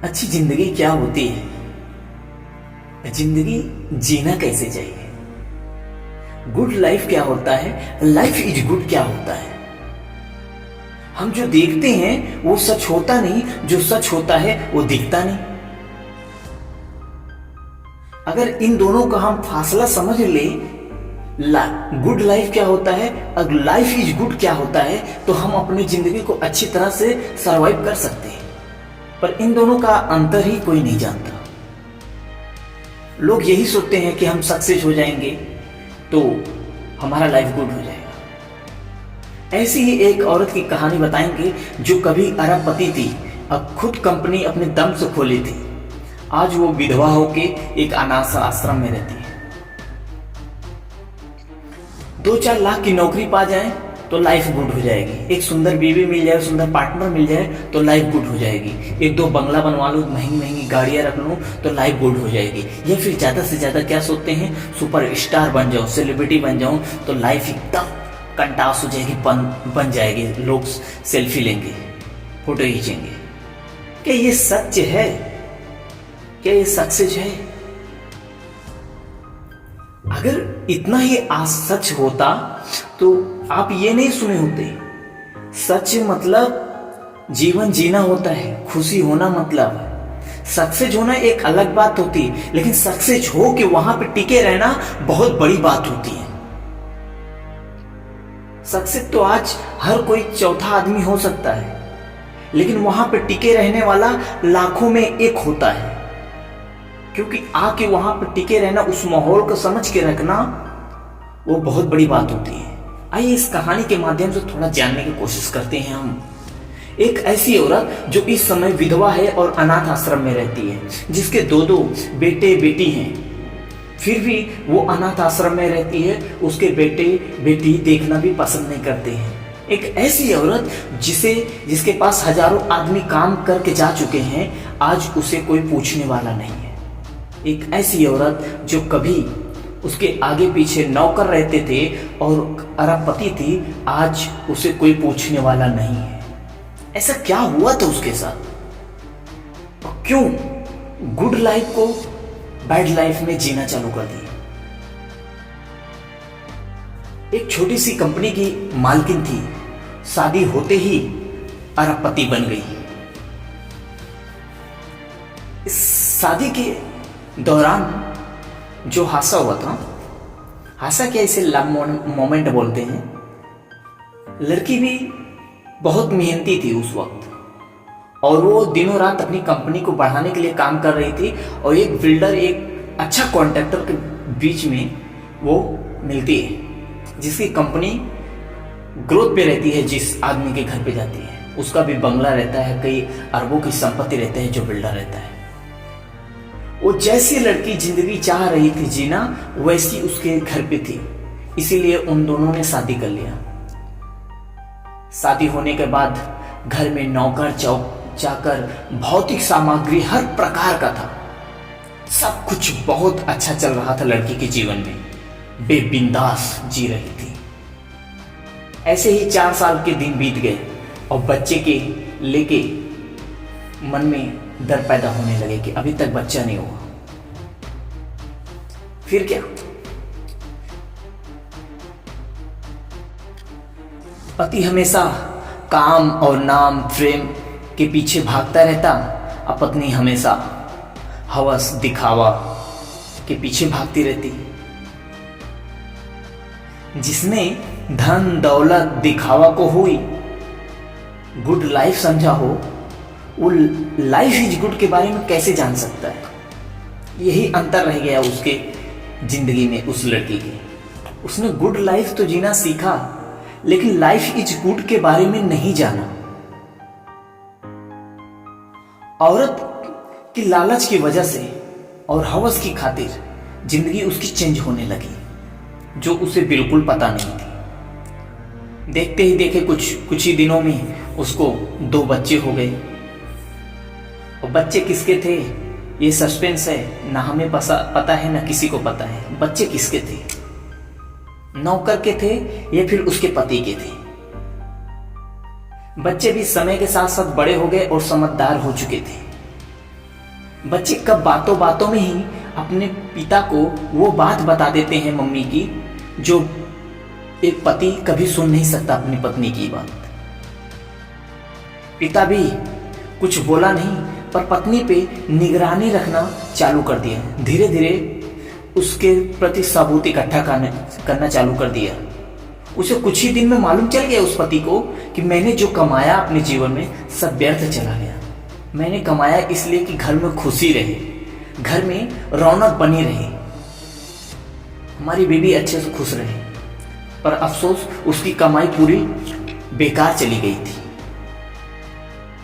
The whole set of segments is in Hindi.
अच्छी जिंदगी क्या होती है, जिंदगी जीना कैसे चाहिए, गुड लाइफ क्या होता है, लाइफ इज गुड क्या होता है। हम जो देखते हैं वो सच होता नहीं, जो सच होता है वो दिखता नहीं। अगर इन दोनों का हम फासला समझ ले, गुड लाइफ क्या होता है और लाइफ इज गुड क्या होता है, तो हम अपनी जिंदगी को अच्छी तरह से सरवाइव कर सकते हैं। पर इन दोनों का अंतर ही कोई नहीं जानता। लोग यही सोचते हैं कि हम सक्सेस हो जाएंगे तो हमारा लाइफ गुड हो जाएगा। ऐसी ही एक औरत की कहानी बताएंगे जो कभी अरबपति थी, अब खुद कंपनी अपने दम से खोली थी। आज वो विधवा होके एक अनाथ आश्रम में रहती है। 2-4 लाख की नौकरी पा जाए तो लाइफ गुड हो जाएगी। एक सुंदर बीवी मिल जाए, सुंदर पार्टनर मिल जाए तो लाइफ गुड हो जाएगी। 1-2 बंगला बनवा लो, महंगी महंगी गाड़ियां रख लो तो लाइफ गुड हो जाएगी। या फिर ज्यादा से ज्यादा क्या सोचते हैं, सुपर स्टार बन जाओ, सेलिब्रिटी बन जाऊं तो लाइफ एकदम कंटास हो जाएगी, बन जाएगी। लोग सेल्फी लेंगे, फोटो खींचेंगे। क्या ये सच है? क्या ये सक्सेस है? अगर इतना ही सच होता तो आप ये नहीं सुने होते। सच मतलब जीवन जीना होता है, खुशी होना मतलब है। सक्सेस होना एक अलग बात होती है, लेकिन सक्सेस हो के वहां पे टिके रहना बहुत बड़ी बात होती है। सक्सेस तो आज हर कोई चौथा आदमी हो सकता है, लेकिन वहां पे टिके रहने वाला लाखों में एक होता है। क्योंकि आके वहां पर टिके रहना, उस माहौल को समझ के रखना, वो बहुत बड़ी बात होती है। आइए इस कहानी के माध्यम से थोड़ा जानने की कोशिश करते हैं हम। एक ऐसी औरत जो इस समय विधवा है और अनाथ आश्रम में रहती है, जिसके 2 बेटे बेटी हैं, फिर भी वो अनाथ आश्रम में रहती है। उसके बेटे बेटी देखना भी पसंद नहीं करते हैं। एक ऐसी औरत जिसके पास हजारों आदमी काम करके जा चुके हैं, आज उसे कोई पूछने वाला नहीं है। एक ऐसी औरत जो कभी उसके आगे पीछे नौकर रहते थे और अरबपति थी, आज उसे कोई पूछने वाला नहीं है। ऐसा क्या हुआ था उसके साथ? और क्यों गुड लाइफ को बैड लाइफ में जीना चालू कर दिया? एक छोटी सी कंपनी की मालकिन थी, शादी होते ही अरबपति बन गई। इस शादी के दौरान जो हादसा हुआ था, हादसा क्या, इसे लव मोमेंट बोलते हैं। लड़की भी बहुत मेहनती थी उस वक्त, और वो दिनों रात अपनी कंपनी को बढ़ाने के लिए काम कर रही थी। और एक बिल्डर, एक अच्छा कॉन्ट्रैक्टर के बीच में वो मिलती है, जिसकी कंपनी ग्रोथ पे रहती है। जिस आदमी के घर पे जाती है उसका भी बंगला रहता है, कई अरबों की संपत्ति रहते हैं जो बिल्डर रहता है। वो जैसी लड़की जिंदगी चाह रही थी जीना, वैसी उसके घर पे थी। इसीलिए उन दोनों ने शादी कर लिया। शादी होने के बाद घर में नौकर चाकर, भौतिक सामग्री हर प्रकार का था। सब कुछ बहुत अच्छा चल रहा था लड़की के जीवन में, बेबिंदास जी रही थी। ऐसे ही 4 साल के दिन बीत गए और बच्चे के लेके मन में डर पैदा होने लगे कि अभी तक बच्चा नहीं हुआ। फिर क्या? पति हमेशा काम और नाम प्रेम के पीछे भागता रहता, और पत्नी हमेशा हवस दिखावा के पीछे भागती रहती। जिसने धन दौलत दिखावा को हुई गुड लाइफ समझा हो, वो लाइफ इज गुड के बारे में कैसे जान सकता है? यही अंतर रह गया उसके जिंदगी में, उस लड़की के। उसने गुड लाइफ तो जीना सीखा, लेकिन लाइफ इज गुड के बारे में नहीं जाना। औरत की लालच की वजह से और हवस की खातिर जिंदगी उसकी चेंज होने लगी, जो उसे बिल्कुल पता नहीं थी। देखते ही देखे कुछ ही दिनों में उसको 2 बच्चे हो गए। और बच्चे किसके थे ये सस्पेंस है, ना हमें पता है ना किसी को पता है। बच्चे किसके थे? नौकर के थे या फिर उसके पति के थे? बच्चे भी समय के साथ साथ बड़े हो गए और समझदार हो चुके थे। बच्चे कब बातों बातों में ही अपने पिता को वो बात बता देते हैं मम्मी की, जो एक पति कभी सुन नहीं सकता अपनी पत्नी की बात। पिता भी कुछ बोला नहीं, पर पत्नी पे निगरानी रखना चालू कर दिया। धीरे धीरे उसके प्रति सबूत इकट्ठा करना चालू कर दिया। उसे कुछ ही दिन में मालूम चल गया उस पति को कि मैंने जो कमाया अपने जीवन में सब व्यर्थ चला गया। मैंने कमाया इसलिए कि घर में खुशी रहे, घर में रौनक बनी रहे, हमारी बीवी अच्छे से खुश रहे। पर अफसोस उसकी कमाई पूरी बेकार चली गई थी,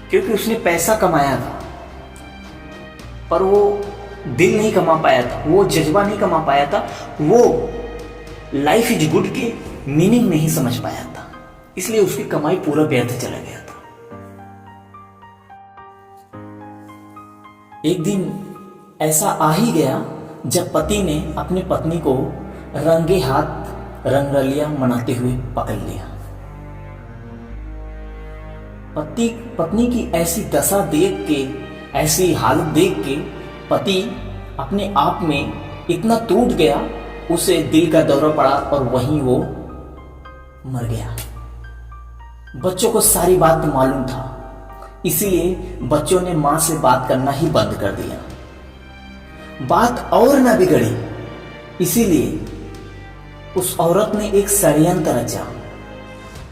क्योंकि उसने पैसा कमाया था पर वो दिल नहीं कमा पाया था, वो जज्बा नहीं कमा पाया था, वो लाइफ इज गुड के मीनिंग नहीं समझ पाया था। इसलिए उसकी कमाई पूरा व्यर्थ चला गया था। एक दिन ऐसा आ ही गया जब पति ने अपनी पत्नी को रंगे हाथ रंगरलिया मनाते हुए पकड़ लिया। पत्नी की ऐसी दशा देख के, ऐसी हालत देख के पति अपने आप में इतना टूट गया, उसे दिल का दौरा पड़ा और वहीं वो मर गया। बच्चों को सारी बात मालूम था, इसीलिए बच्चों ने मां से बात करना ही बंद कर दिया। बात और न बिगड़ी, इसीलिए उस औरत ने एक षड्यंत्र रचा,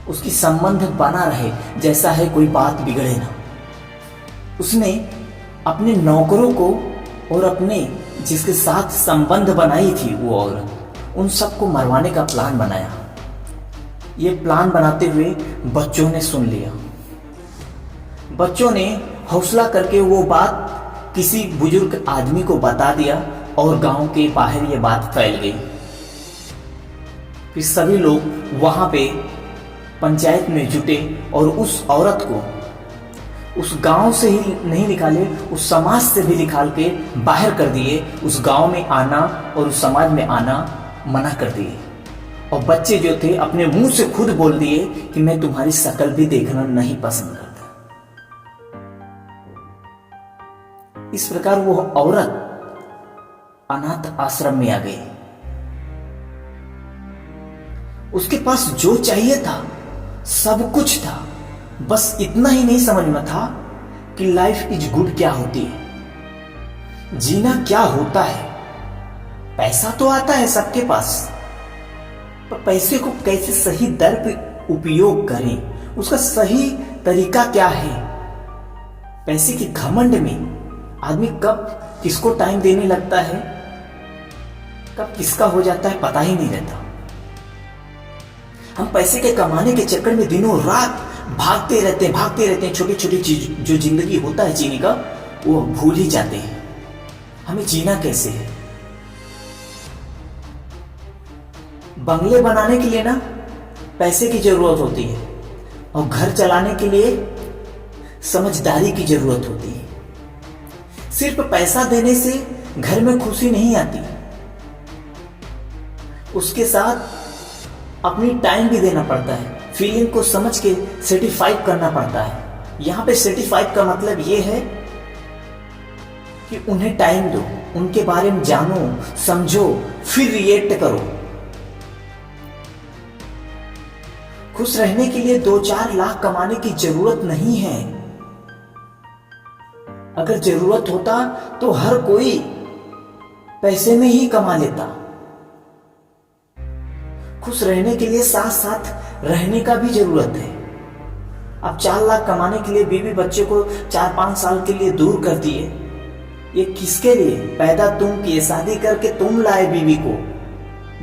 उसकी संबंध बना रहे जैसा है, कोई बात बिगड़े ना। उसने अपने नौकरों को और अपने जिसके साथ संबंध बनाई थी वो औरत, उन सबको मरवाने का प्लान बनाया। ये प्लान बनाते हुए बच्चों ने सुन लिया। बच्चों ने हौसला करके वो बात किसी बुजुर्ग आदमी को बता दिया और गांव के बाहर ये बात फैल गई। फिर सभी लोग वहां पे पंचायत में जुटे और उस औरत को उस गांव से ही नहीं निकाले, उस समाज से भी निकाल के बाहर कर दिए। उस गांव में आना और उस समाज में आना मना कर दिए। और बच्चे जो थे अपने मुंह से खुद बोल दिए कि मैं तुम्हारी शक्ल भी देखना नहीं पसंद करता। इस प्रकार वो औरत अनाथ आश्रम में आ गई। उसके पास जो चाहिए था सब कुछ था, बस इतना ही नहीं समझ में था कि लाइफ इज गुड क्या होती है, जीना क्या होता है। पैसा तो आता है सबके पास, पर पैसे को कैसे सही दर पे उपयोग करें, उसका सही तरीका क्या है। पैसे के घमंड में आदमी कब किसको टाइम देने लगता है, कब किसका हो जाता है, पता ही नहीं रहता। हम पैसे के कमाने के चक्कर में दिनों रात भागते रहते हैं। छोटी छोटी चीज जो जिंदगी होता है जीने का, वो भूल ही जाते हैं हमें जीना कैसे है। बंगले बनाने के लिए ना पैसे की जरूरत होती है, और घर चलाने के लिए समझदारी की जरूरत होती है। सिर्फ पैसा देने से घर में खुशी नहीं आती, उसके साथ अपनी टाइम भी देना पड़ता है, फीलिंग को समझ के सर्टिफाइड करना पड़ता है। यहां पे सर्टिफाइड का मतलब ये है कि उन्हें टाइम दो, उनके बारे में जानो, समझो, फिर रिएक्ट करो। खुश रहने के लिए 2-4 लाख कमाने की जरूरत नहीं है। अगर जरूरत होता तो हर कोई पैसे में ही कमा लेता। खुश रहने के लिए साथ साथ रहने का भी जरूरत है। अब 4 लाख कमाने के लिए बीवी बच्चे को 4-5 साल के लिए दूर कर दिए, ये किसके लिए? पैदा तुम किए, शादी करके तुम लाए बीवी को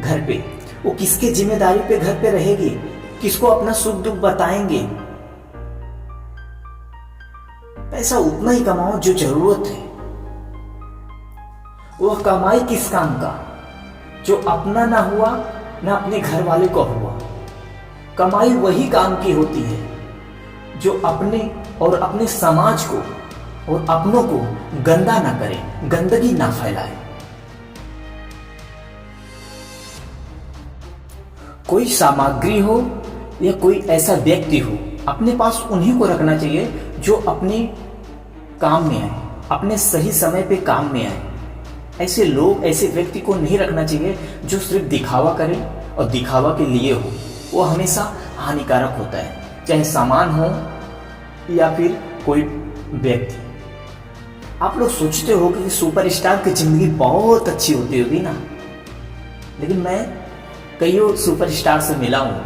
घर पे, वो किसके जिम्मेदारी पे घर पे रहेगी? किसको अपना सुख दुख बताएंगे? पैसा उतना ही कमाओ जो जरूरत है। वह कमाई किस काम का जो अपना ना हुआ ना अपने घर वाले को हुआ। कमाई वही काम की होती है जो अपने और अपने समाज को और अपनों को गंदा ना करे, गंदगी ना फैलाए। कोई सामग्री हो या कोई ऐसा व्यक्ति हो, अपने पास उन्हीं को रखना चाहिए जो अपने काम में आए, अपने सही समय पे काम में आए। ऐसे लोग, ऐसे व्यक्ति को नहीं रखना चाहिए जो सिर्फ दिखावा करे और दिखावा के लिए हो। वो हमेशा हानिकारक होता है, चाहे सामान हो या फिर कोई व्यक्ति। आप लोग सोचते हो कि सुपरस्टार की जिंदगी बहुत अच्छी होती होगी ना, लेकिन मैं कईयों सुपरस्टार से मिला हूँ,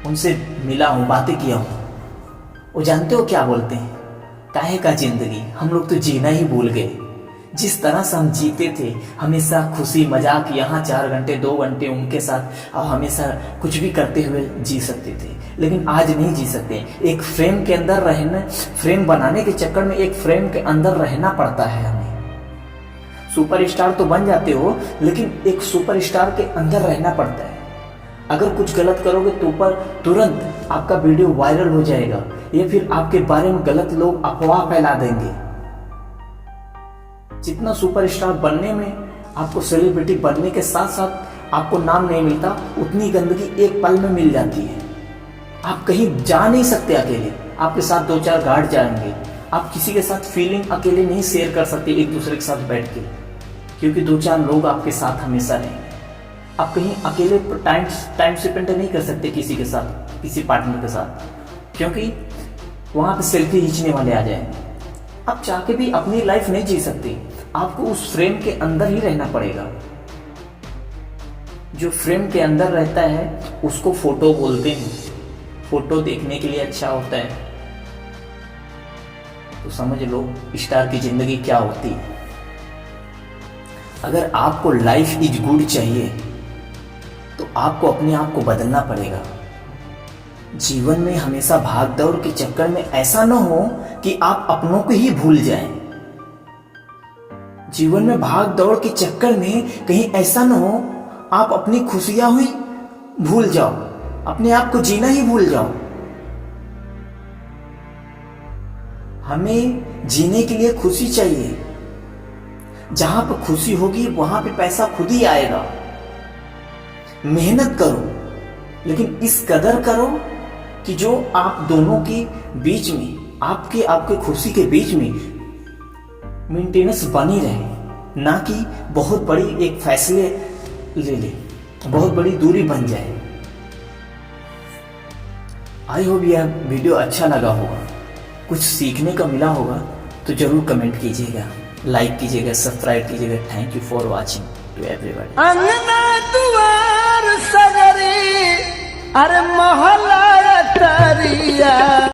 उनसे मिला हूँ, बातें किया हूँ। वो जानते हो क्या बोलते हैं? काहे का जिंदगी, हम लोग तो जीना ही भूल गए। जिस तरह से हम जीते थे, हमेशा खुशी मजाक, यहाँ 4 घंटे 2 घंटे उनके साथ, और हमेशा कुछ भी करते हुए जी सकते थे, लेकिन आज नहीं जी सकते। एक फ्रेम के अंदर रहना, फ्रेम बनाने के चक्कर में एक फ्रेम के अंदर रहना पड़ता है हमें। सुपरस्टार तो बन जाते हो, लेकिन एक सुपरस्टार के अंदर रहना पड़ता है। अगर कुछ गलत करोगे तो तुरंत आपका वीडियो वायरल हो जाएगा, या फिर आपके बारे में गलत लोग अफवाह फैला देंगे। जितना सुपरस्टार बनने में आपको, सेलिब्रिटी बनने के साथ साथ आपको नाम नहीं मिलता, उतनी गंदगी एक पल में मिल जाती है। आप कहीं जा नहीं सकते अकेले, आपके साथ 2-4 गार्ड जाएंगे। आप किसी के साथ फीलिंग अकेले नहीं शेयर कर सकते एक दूसरे के साथ बैठ के, क्योंकि 2-4 लोग आपके साथ हमेशा रहेंगे। आप कहीं अकेले टाइम स्पेंड नहीं कर सकते किसी के साथ, किसी पार्टनर के साथ, क्योंकि वहां पे सेल्फी खींचने वाले आ जाएंगे। आप चाह के भी अपनी लाइफ नहीं जी सकते, आपको उस फ्रेम के अंदर ही रहना पड़ेगा। जो फ्रेम के अंदर रहता है उसको फोटो बोलते हैं। फोटो देखने के लिए अच्छा होता है, तो समझ लो स्टार की जिंदगी क्या होती है। अगर आपको लाइफ इज गुड चाहिए तो आपको अपने आप को बदलना पड़ेगा। जीवन में हमेशा भाग दौड़ के चक्कर में ऐसा न हो कि आप अपनों को ही भूल जाएं। जीवन में भाग दौड़ के चक्कर में कहीं ऐसा न हो आप अपनी खुशियां हुई भूल जाओ, अपने आप को जीना ही भूल जाओ। हमें जीने के लिए खुशी चाहिए। जहां पर खुशी होगी वहां पे पैसा खुद ही आएगा। मेहनत करो, लेकिन इस कदर करो कि जो आप दोनों के बीच में, आपके खुशी के बीच में मेंटेनेंस बनी रहे, ना कि बहुत बड़ी एक फैसले ले ले, बहुत बड़ी दूरी बन जाए। आई होप यह वीडियो अच्छा लगा होगा, कुछ सीखने का मिला होगा, तो जरूर कमेंट कीजिएगा, लाइक कीजिएगा, सब्सक्राइब कीजिएगा। Thank you for watching to everybody. अंगना दुआर सगरी, अरे मोहल्ला तरिया।